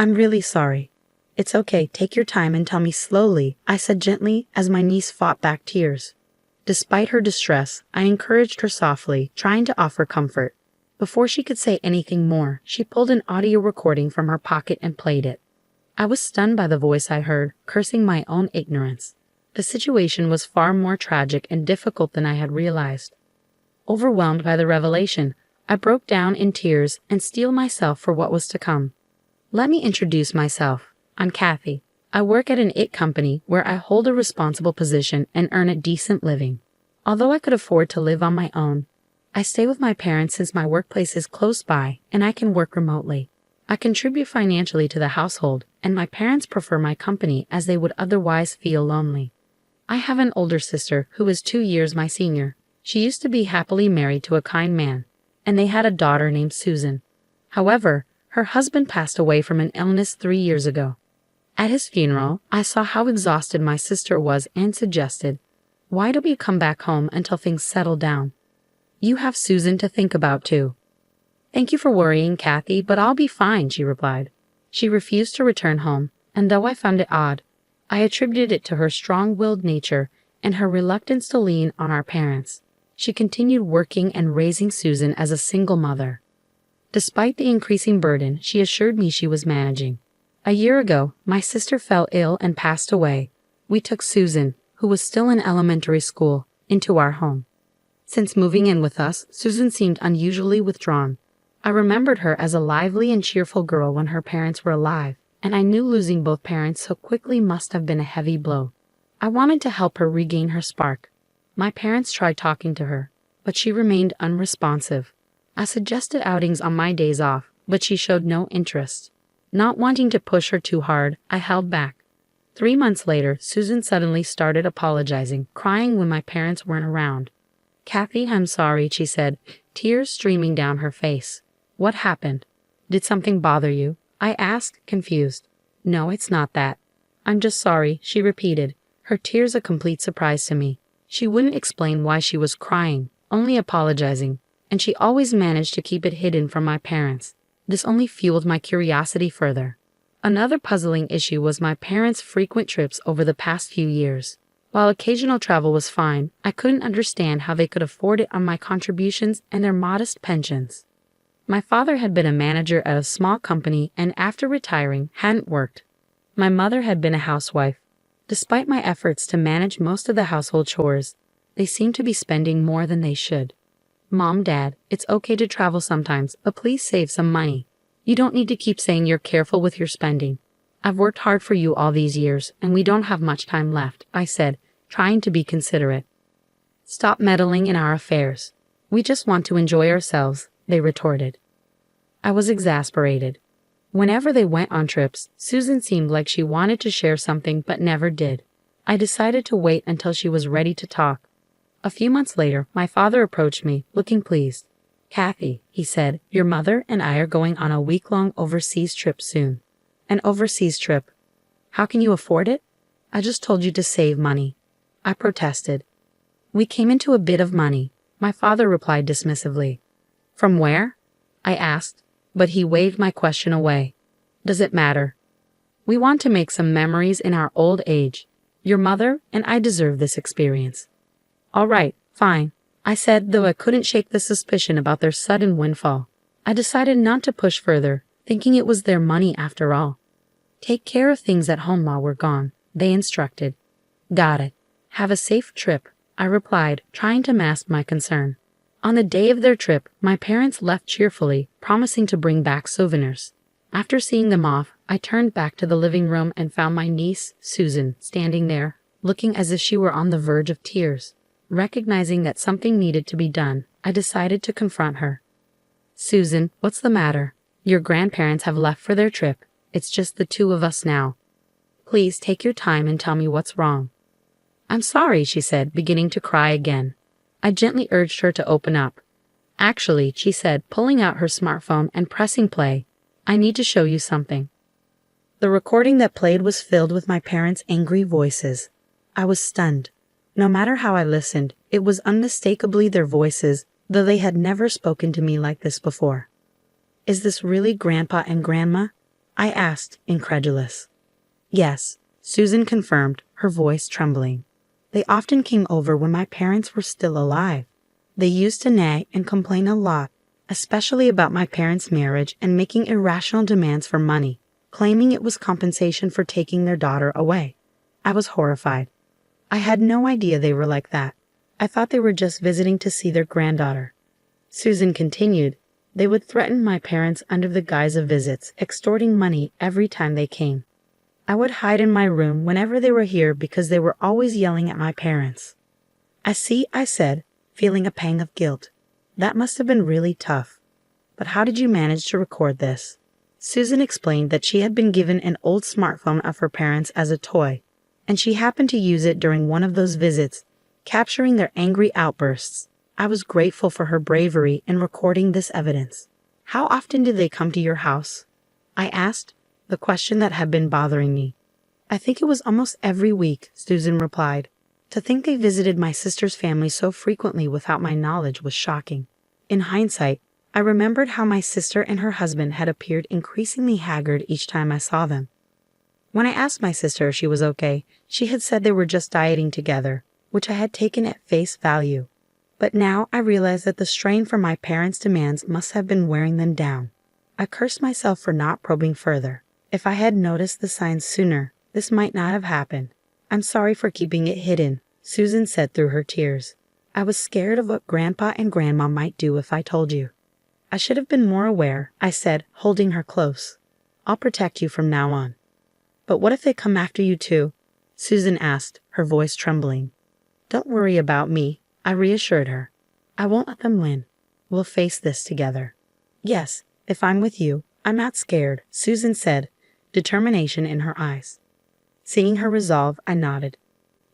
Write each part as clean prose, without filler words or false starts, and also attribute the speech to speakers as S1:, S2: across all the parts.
S1: I'm really sorry. It's okay, take your time and tell me slowly, I said gently as my niece fought back tears. Despite her distress, I encouraged her softly, trying to offer comfort. Before she could say anything more, she pulled an audio recording from her pocket and played it. I was stunned by the voice I heard, cursing my own ignorance. The situation was far more tragic and difficult than I had realized. Overwhelmed by the revelation, I broke down in tears and steeled myself for what was to come. Let me introduce myself. I'm Kathy. I work at an IT company where I hold a responsible position and earn a decent living. Although I could afford to live on my own, I stay with my parents since my workplace is close by and I can work remotely. I contribute financially to the household, and my parents prefer my company as they would otherwise feel lonely. I have an older sister who is 2 years my senior. She used to be happily married to a kind man, and they had a daughter named Susan. However, her husband passed away from an illness 3 years ago. At his funeral, I saw how exhausted my sister was and suggested, "Why don't you come back home until things settle down? You have Susan to think about too." "Thank you for worrying, Kathy, but I'll be fine," she replied. She refused to return home, and though I found it odd, I attributed it to her strong-willed nature and her reluctance to lean on our parents. She continued working and raising Susan as a single mother. Despite the increasing burden, she assured me she was managing. A year ago, my sister fell ill and passed away. We took Susan, who was still in elementary school, into our home. Since moving in with us, Susan seemed unusually withdrawn. I remembered her as a lively and cheerful girl when her parents were alive, and I knew losing both parents so quickly must have been a heavy blow. I wanted to help her regain her spark. My parents tried talking to her, but she remained unresponsive. I suggested outings on my days off, but she showed no interest. Not wanting to push her too hard, I held back. 3 months later, Susan suddenly started apologizing, crying when my parents weren't around. "Kathy, I'm sorry," she said, tears streaming down her face. "What happened? Did something bother you?" I asked, confused. "No, it's not that. I'm just sorry," she repeated, her tears a complete surprise to me. She wouldn't explain why she was crying, only apologizing, and she always managed to keep it hidden from my parents. This only fueled my curiosity further. Another puzzling issue was my parents' frequent trips over the past few years. While occasional travel was fine, I couldn't understand how they could afford it on my contributions and their modest pensions. My father had been a manager at a small company and after retiring hadn't worked. My mother had been a housewife. Despite my efforts to manage most of the household chores, they seemed to be spending more than they should. "Mom, Dad, it's okay to travel sometimes, but please save some money. You don't need to keep saying you're careful with your spending. I've worked hard for you all these years, and we don't have much time left," I said, trying to be considerate. "Stop meddling in our affairs. We just want to enjoy ourselves," they retorted. I was exasperated. Whenever they went on trips, Susan seemed like she wanted to share something but never did. I decided to wait until she was ready to talk. A few months later, my father approached me, looking pleased. "Kathy," he said, "your mother and I are going on a week-long overseas trip soon." "An overseas trip? How can you afford it?" "I just told you to save money," I protested. "We came into a bit of money," my father replied dismissively. "From where?" I asked, but he waved my question away. "Does it matter? We want to make some memories in our old age. Your mother and I deserve this experience." "All right, fine," I said, though I couldn't shake the suspicion about their sudden windfall. I decided not to push further, thinking it was their money after all. "Take care of things at home while we're gone," they instructed. "Got it. Have a safe trip," I replied, trying to mask my concern. On the day of their trip, my parents left cheerfully, promising to bring back souvenirs. After seeing them off, I turned back to the living room and found my niece, Susan, standing there, looking as if she were on the verge of tears. Recognizing that something needed to be done, I decided to confront her. "Susan, what's the matter? Your grandparents have left for their trip. It's just the two of us now. Please take your time and tell me what's wrong." "I'm sorry," she said, beginning to cry again. I gently urged her to open up. "Actually," she said, pulling out her smartphone and pressing play, "I need to show you something." The recording that played was filled with my parents' angry voices. I was stunned. No matter how I listened, it was unmistakably their voices, though they had never spoken to me like this before. "Is this really Grandpa and Grandma?" I asked, incredulous. Yes, Susan confirmed, her voice trembling. They often came over when my parents were still alive. They used to nag and complain a lot, especially about my parents' marriage and making irrational demands for money, claiming it was compensation for taking their daughter away. I was horrified. I had no idea they were like that. I thought they were just visiting to see their granddaughter. Susan continued, they would threaten my parents under the guise of visits, extorting money every time they came. I would hide in my room whenever they were here because they were always yelling at my parents. I see, I said, feeling a pang of guilt. That must have been really tough. But how did you manage to record this? Susan explained that she had been given an old smartphone of her parents as a toy, and she happened to use it during one of those visits, capturing their angry outbursts. I was grateful for her bravery in recording this evidence. How often did they come to your house? I asked, the question that had been bothering me. I think it was almost every week, Susan replied. To think they visited my sister's family so frequently without my knowledge was shocking. In hindsight, I remembered how my sister and her husband had appeared increasingly haggard each time I saw them. When I asked my sister if she was okay, she had said they were just dieting together, which I had taken at face value. But now I realized that the strain from my parents' demands must have been wearing them down. I cursed myself for not probing further. If I had noticed the signs sooner, this might not have happened. I'm sorry for keeping it hidden, Susan said through her tears. I was scared of what Grandpa and Grandma might do if I told you. I should have been more aware, I said, holding her close. I'll protect you from now on. But what if they come after you too? Susan asked, her voice trembling. Don't worry about me, I reassured her. I won't let them win. We'll face this together. Yes, if I'm with you, I'm not scared, Susan said, determination in her eyes. Seeing her resolve, I nodded.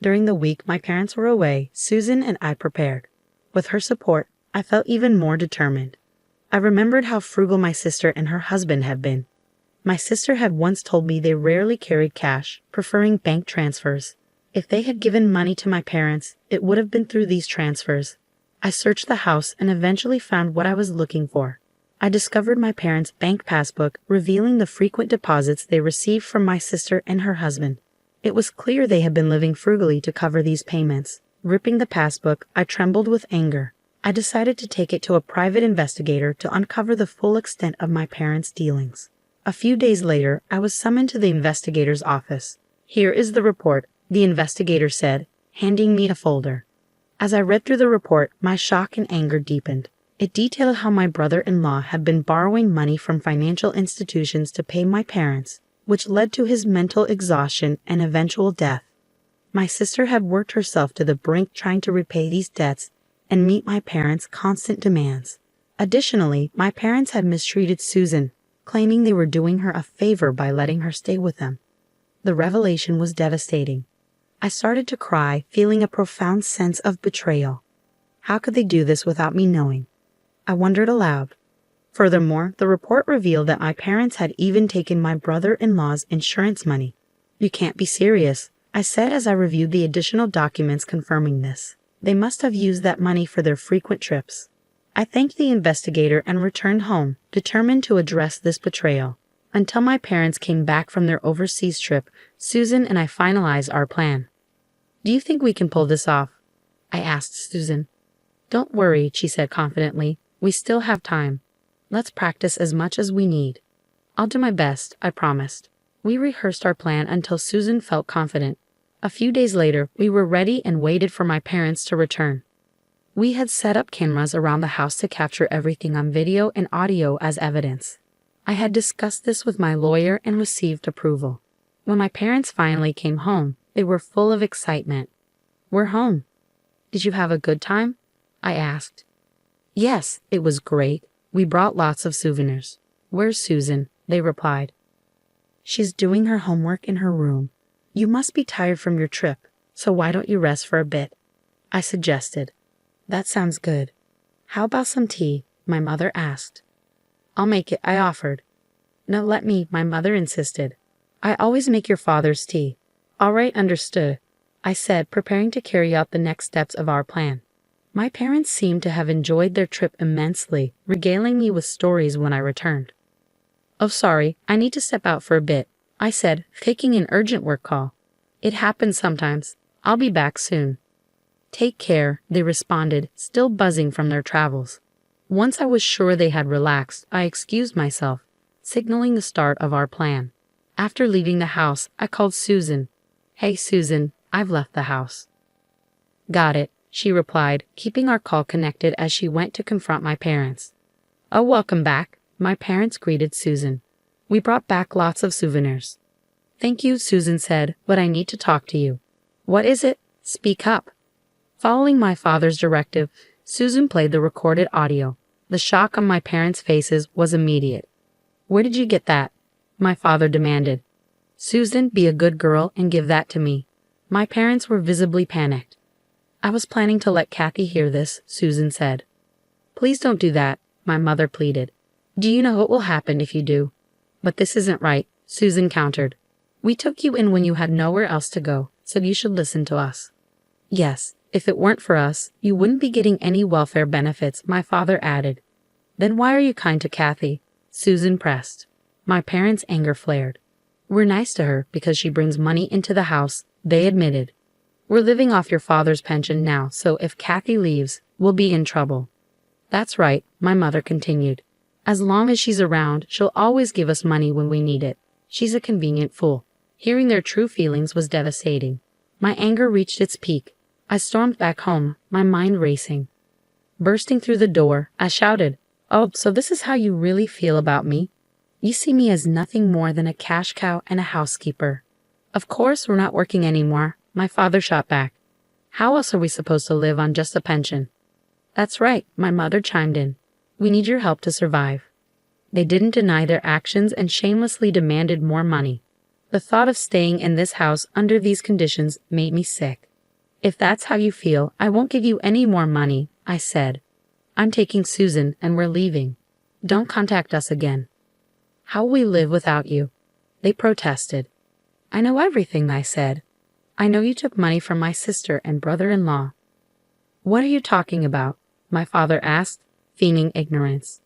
S1: During the week my parents were away, Susan and I prepared. With her support, I felt even more determined. I remembered how frugal my sister and her husband had been. My sister had once told me they rarely carried cash, preferring bank transfers. If they had given money to my parents, it would have been through these transfers. I searched the house and eventually found what I was looking for. I discovered my parents' bank passbook revealing the frequent deposits they received from my sister and her husband. It was clear they had been living frugally to cover these payments. Ripping the passbook, I trembled with anger. I decided to take it to a private investigator to uncover the full extent of my parents' dealings. A few days later, I was summoned to the investigator's office. Here is the report, the investigator said, handing me a folder. As I read through the report, my shock and anger deepened. It detailed how my brother-in-law had been borrowing money from financial institutions to pay my parents, which led to his mental exhaustion and eventual death. My sister had worked herself to the brink trying to repay these debts and meet my parents' constant demands. Additionally, my parents had mistreated Susan, claiming they were doing her a favor by letting her stay with them. The revelation was devastating. I started to cry, feeling a profound sense of betrayal. How could they do this without me knowing? I wondered aloud. Furthermore, the report revealed that my parents had even taken my brother-in-law's insurance money. You can't be serious, I said as I reviewed the additional documents confirming this. They must have used that money for their frequent trips. I thanked the investigator and returned home, determined to address this betrayal. Until my parents came back from their overseas trip, Susan and I finalized our plan. Do you think we can pull this off? I asked Susan. Don't worry, she said confidently. We still have time. Let's practice as much as we need. I'll do my best, I promised. We rehearsed our plan until Susan felt confident. A few days later, we were ready and waited for my parents to return. We had set up cameras around the house to capture everything on video and audio as evidence. I had discussed this with my lawyer and received approval. When my parents finally came home, they were full of excitement. We're home. Did you have a good time? I asked. Yes, it was great. We brought lots of souvenirs. Where's Susan? They replied. She's doing her homework in her room. You must be tired from your trip, so why don't you rest for a bit? I suggested. That sounds good. How about some tea? My mother asked. I'll make it, I offered. No, let me, my mother insisted. I always make your father's tea. All right, understood, I said, preparing to carry out the next steps of our plan. My parents seemed to have enjoyed their trip immensely, regaling me with stories when I returned. "Oh, sorry, I need to step out for a bit," I said, faking an urgent work call. "It happens sometimes. I'll be back soon." "Take care," they responded, still buzzing from their travels. Once I was sure they had relaxed, I excused myself, signaling the start of our plan. After leaving the house, I called Susan. "Hey, Susan, I've left the house." "Got it," she replied, keeping our call connected as she went to confront my parents. "Oh, welcome back," my parents greeted Susan. "We brought back lots of souvenirs." "Thank you," Susan said, "but I need to talk to you." "What is it? Speak up." Following my father's directive, Susan played the recorded audio. The shock on my parents' faces was immediate. "Where did you get that?" my father demanded. "Susan, be a good girl and give that to me." My parents were visibly panicked. "I was planning to let Kathy hear this," Susan said. "Please don't do that," my mother pleaded. "Do you know what will happen if you do?" "But this isn't right," Susan countered. "We took you in when you had nowhere else to go, so you should listen to us." "Yes, if it weren't for us, you wouldn't be getting any welfare benefits," my father added. "Then why are you kind to Kathy?" Susan pressed. My parents' anger flared. "We're nice to her because she brings money into the house," they admitted. "We're living off your father's pension now, so if Kathy leaves, we'll be in trouble." "That's right," my mother continued. "As long as she's around, she'll always give us money when we need it. She's a convenient fool." Hearing their true feelings was devastating. My anger reached its peak. I stormed back home, my mind racing. Bursting through the door, I shouted, "Oh, so this is how you really feel about me? You see me as nothing more than a cash cow and a housekeeper." "Of course we're not working anymore," my father shot back. "How else are we supposed to live on just a pension?" "That's right," my mother chimed in. "We need your help to survive." They didn't deny their actions and shamelessly demanded more money. The thought of staying in this house under these conditions made me sick. "If that's how you feel, I won't give you any more money," I said. "I'm taking Susan and we're leaving. Don't contact us again." "How will we live without you?" they protested. "I know everything," I said. "I know you took money from my sister and brother-in-law." "What are you talking about?" my father asked, feigning ignorance.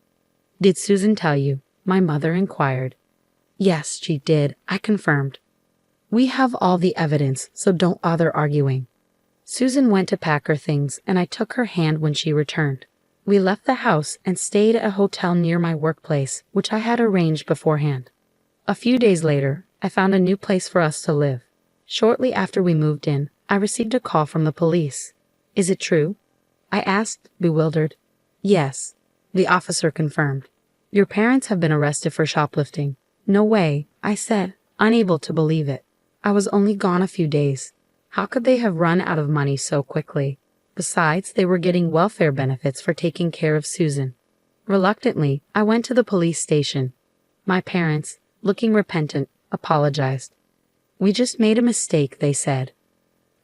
S1: "Did Susan tell you?" my mother inquired. "Yes, she did," I confirmed. "We have all the evidence, so don't bother arguing." Susan went to pack her things, and I took her hand when she returned. We left the house and stayed at a hotel near my workplace, which I had arranged beforehand. A few days later, I found a new place for us to live. Shortly after we moved in, I received a call from the police. "Is it true?" I asked, bewildered. "Yes," the officer confirmed. "Your parents have been arrested for shoplifting." "No way," I said, unable to believe it. I was only gone a few days. How could they have run out of money so quickly? Besides, they were getting welfare benefits for taking care of Susan. Reluctantly, I went to the police station. My parents, looking repentant, apologized. "We just made a mistake," they said.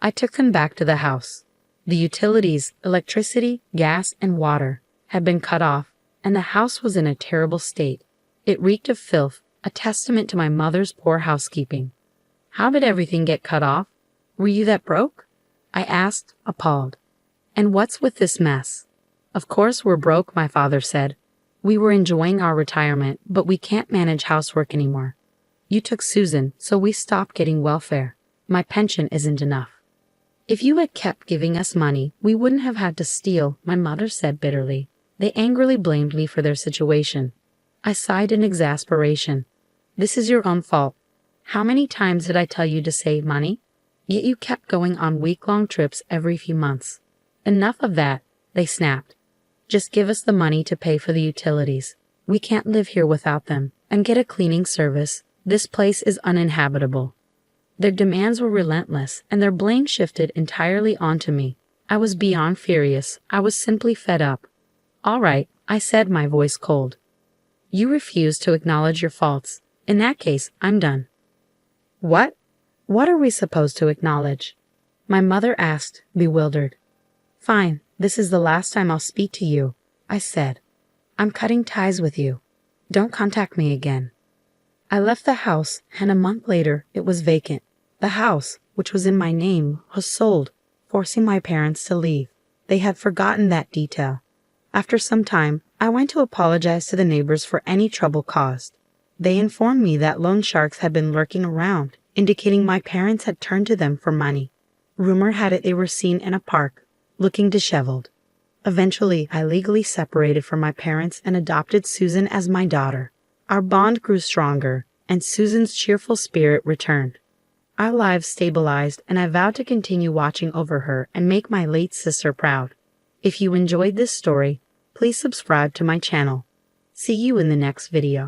S1: I took them back to the house. The utilities, electricity, gas, and water, had been cut off, and the house was in a terrible state. It reeked of filth, a testament to my mother's poor housekeeping. "How did everything get cut off? Were you that broke?" I asked, appalled. "And what's with this mess?" "Of course we're broke," my father said. "We were enjoying our retirement, but we can't manage housework anymore. You took Susan, so we stopped getting welfare. My pension isn't enough." "If you had kept giving us money, we wouldn't have had to steal," my mother said bitterly. They angrily blamed me for their situation. I sighed in exasperation. "This is your own fault. How many times did I tell you to save money? Yet you kept going on week-long trips every few months." "Enough of that," they snapped. "Just give us the money to pay for the utilities. We can't live here without them. And get a cleaning service. This place is uninhabitable." Their demands were relentless, and their blame shifted entirely onto me. I was beyond furious. I was simply fed up. "All right," I said, my voice cold. "You refuse to acknowledge your faults. In that case, I'm done." "What? What are we supposed to acknowledge?" my mother asked, bewildered. "Fine, this is the last time I'll speak to you," I said. "I'm cutting ties with you. Don't contact me again." I left the house, and a month later, it was vacant. The house, which was in my name, was sold, forcing my parents to leave. They had forgotten that detail. After some time, I went to apologize to the neighbors for any trouble caused. They informed me that loan sharks had been lurking around, indicating my parents had turned to them for money. Rumor had it they were seen in a park, looking disheveled. Eventually, I legally separated from my parents and adopted Susan as my daughter. Our bond grew stronger, and Susan's cheerful spirit returned. Our lives stabilized, and I vowed to continue watching over her and make my late sister proud. If you enjoyed this story, please subscribe to my channel. See you in the next video.